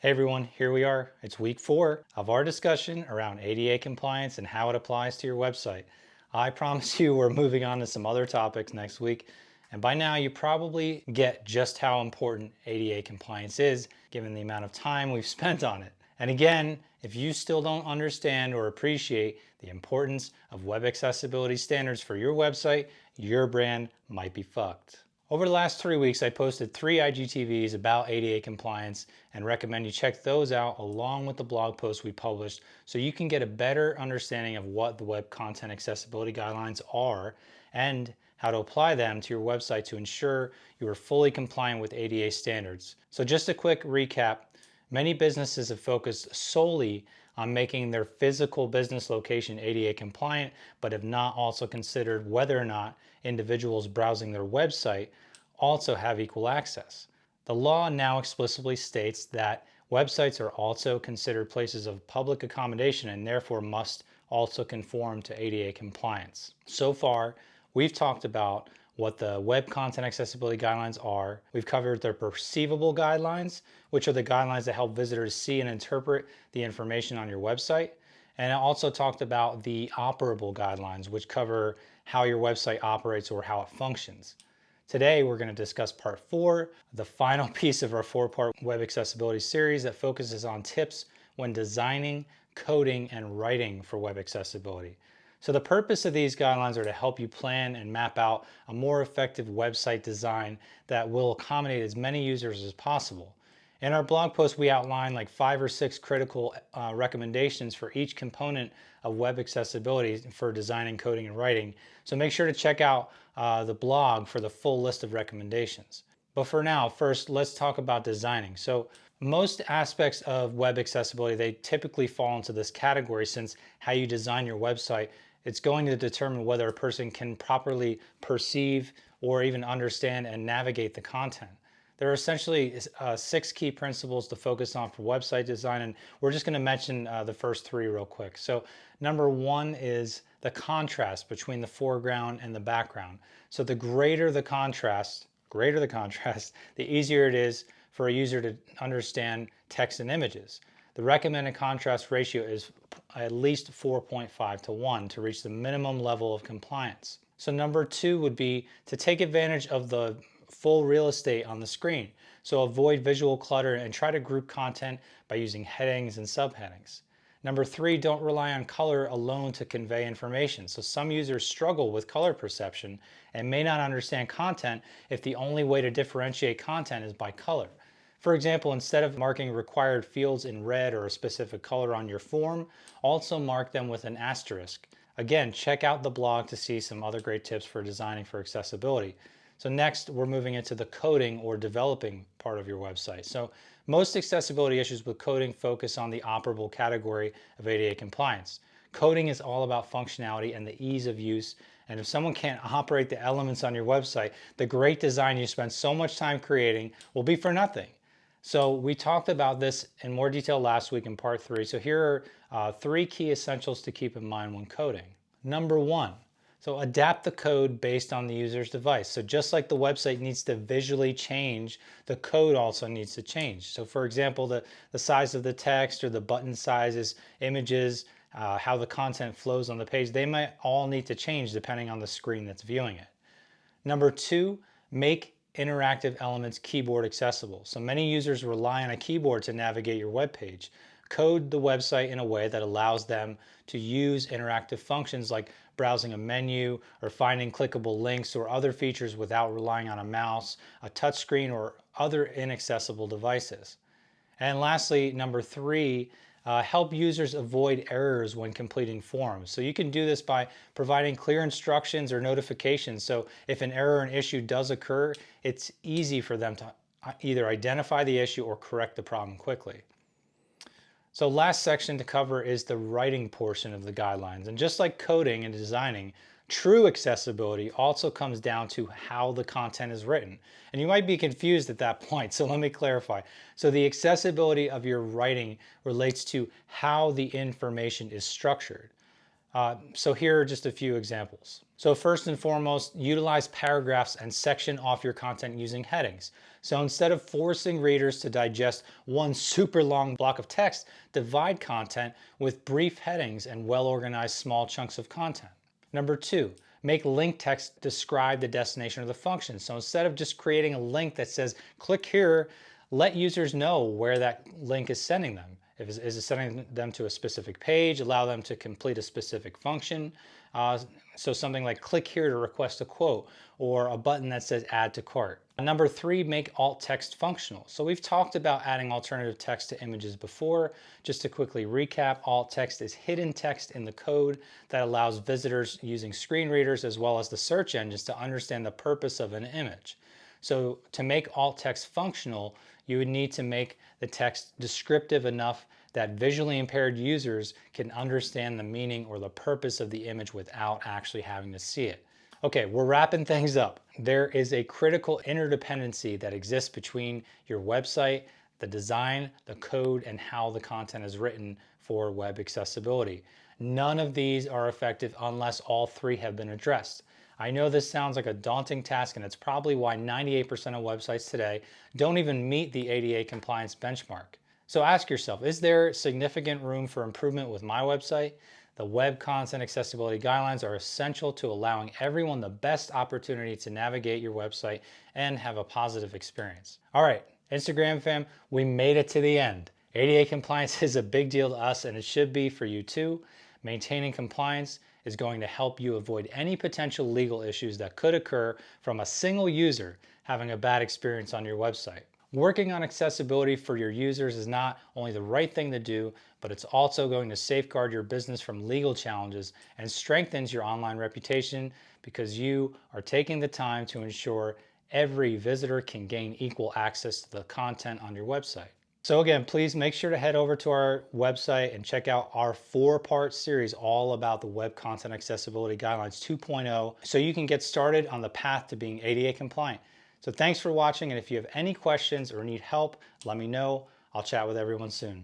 Hey everyone, here we are. It's week 4 of our discussion around ADA compliance and how it applies to your website. I promise you we're moving on to some other topics next week, and by now you probably get just how important ADA compliance is given the amount of time we've spent on it. And again, if you still don't understand or appreciate the importance of web accessibility standards for your website, your brand might be fucked. Over the last 3 weeks, I posted 3 IGTVs about ADA compliance and recommend you check those out along with the blog post we published so you can get a better understanding of what the Web Content Accessibility Guidelines are and how to apply them to your website to ensure you are fully compliant with ADA standards. So just a quick recap. Many businesses have focused solely on making their physical business location ADA compliant, but have not also considered whether or not individuals browsing their website also have equal access. The law now explicitly states that websites are also considered places of public accommodation and therefore must also conform to ADA compliance. So far, we've talked about what the Web Content Accessibility Guidelines are. We've covered their perceivable guidelines, which are the guidelines that help visitors see and interpret the information on your website. And I also talked about the operable guidelines, which cover how your website operates or how it functions. Today, we're going to discuss part 4, the final piece of our 4-part web accessibility series that focuses on tips when designing, coding, and writing for web accessibility. So the purpose of these guidelines are to help you plan and map out a more effective website design that will accommodate as many users as possible. In our blog post, we outline like 5 or 6 critical recommendations for each component of web accessibility for designing, coding, and writing. So make sure to check out the blog for the full list of recommendations. But for now, first, let's talk about designing. So most aspects of web accessibility, they typically fall into this category since how you design your website, it's going to determine whether a person can properly perceive or even understand and navigate the content. There are essentially 6 key principles to focus on for website design, and we're just going to mention the first 3 real quick. So number 1 is the contrast between the foreground and the background. So the greater the contrast, the easier it is for a user to understand text and images. The recommended contrast ratio is at least 4.5 to 1 to reach the minimum level of compliance. So number 2 would be to take advantage of the full real estate on the screen. So avoid visual clutter and try to group content by using headings and subheadings. Number 3, don't rely on color alone to convey information. So some users struggle with color perception and may not understand content if the only way to differentiate content is by color. For example, instead of marking required fields in red or a specific color on your form, also mark them with an asterisk. Again, check out the blog to see some other great tips for designing for accessibility. So next, we're moving into the coding or developing part of your website. So most accessibility issues with coding focus on the operable category of ADA compliance. Coding is all about functionality and the ease of use. And if someone can't operate the elements on your website, the great design you spent so much time creating will be for nothing. So we talked about this in more detail last week in part 3. So here are 3 key essentials to keep in mind when coding. Number 1, so adapt the code based on the user's device. So just like the website needs to visually change, the code also needs to change. So for example, the size of the text or the button sizes, images, how the content flows on the page, they might all need to change depending on the screen that's viewing it. Number 2, make interactive elements keyboard accessible. So many users rely on a keyboard to navigate your web page. Code the website in a way that allows them to use interactive functions like browsing a menu or finding clickable links or other features without relying on a mouse, a touchscreen, or other inaccessible devices. And lastly, number 3, help users avoid errors when completing forms. So you can do this by providing clear instructions or notifications. So if an error or an issue does occur, it's easy for them to either identify the issue or correct the problem quickly. So last section to cover is the writing portion of the guidelines. And just like coding and designing, true accessibility also comes down to how the content is written. And you might be confused at that point, so let me clarify. So the accessibility of your writing relates to how the information is structured. So here are just a few examples. So first and foremost, utilize paragraphs and section off your content using headings. So instead of forcing readers to digest one super long block of text, divide content with brief headings and well-organized small chunks of content. Number two, make link text describe the destination of the function. So instead of just creating a link that says, click here, let users know where that link is sending them. If is it sending them to a specific page, allow them to complete a specific function. So something like click here to request a quote, or a button that says add to cart. Number three, make alt text functional. So we've talked about adding alternative text to images before. Just to quickly recap, alt text is hidden text in the code that allows visitors using screen readers as well as the search engines to understand the purpose of an image. So to make alt text functional, you would need to make the text descriptive enough that visually impaired users can understand the meaning or the purpose of the image without actually having to see it. Okay, we're wrapping things up. There is a critical interdependency that exists between your website, the design, the code, and how the content is written for web accessibility. None of these are effective unless all three have been addressed. I know this sounds like a daunting task, and it's probably why 98% of websites today don't even meet the ADA compliance benchmark. So ask yourself, is there significant room for improvement with my website? The Web Content Accessibility Guidelines are essential to allowing everyone the best opportunity to navigate your website and have a positive experience. All right, Instagram fam, we made it to the end. ADA compliance is a big deal to us, and it should be for you too. Maintaining compliance is going to help you avoid any potential legal issues that could occur from a single user having a bad experience on your website. Working on accessibility for your users is not only the right thing to do, but it's also going to safeguard your business from legal challenges and strengthens your online reputation because you are taking the time to ensure every visitor can gain equal access to the content on your website. So again, please make sure to head over to our website and check out our 4-part series all about the Web Content Accessibility Guidelines 2.0 so you can get started on the path to being ADA compliant. So thanks for watching, and if you have any questions or need help, let me know. I'll chat with everyone soon.